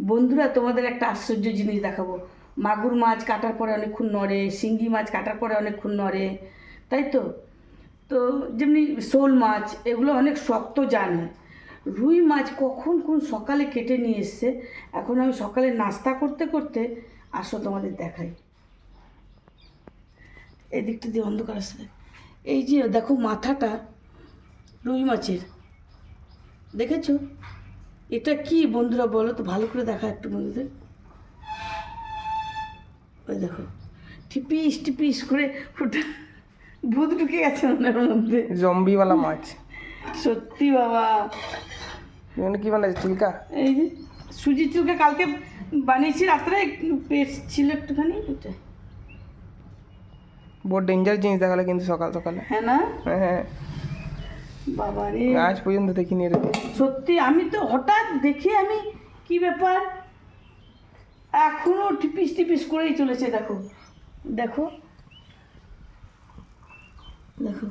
বন্ধুরা, তোমাদের একটা আশ্চর্য জিনিস দেখাবো। মাগুর মাছ কাটার পরে অনেকক্ষণ নড়ে, শিঙ্গি মাছ কাটার পরে অনেকক্ষণ নড়ে, তাই তো? তো যেমনি শোল মাছ এগুলো অনেক শক্ত জানে। রুই মাছ কখন কোন সকালে কেটে নিয়ে এসছে। এখন আমি সকালে নাস্তা করতে করতে, আসো তোমাদের দেখাই। এই দিকটা দিয়ে অন্ধকার আসছে। এই যে দেখো মাথাটা রুই মাছের, দেখেছো? এটা কি বন্ধুরা বলো তো, ভালো করে দেখা একটু বন্ধুদের। ওই দেখো, টিপিস টিপিস করে ওটা ভূত ঢুকে গেছে ওনার মধ্যে। জম্বিওয়ালা মাছ। সত্যি বাবা। এখানে কি বানাচ্ছে, চিল্কা? এই যে সুজি চুলকে কালকে বানিয়েছি রাত্রে, একটু পেস্ট ছিল একটুখানি, এটা। বহুত ডেঞ্জার জিনিস দেখালে কিন্তু সকাল সকালে। হ্যাঁ না হ্যাঁ, বাবা রে, আজ পর্যন্ত দেখিনি রে। সত্যি আমি তো হঠাৎ দেখে আমি কি ব্যাপার, এখনো টিপিস টিপিস করেই চলেছে। দেখো দেখো দেখো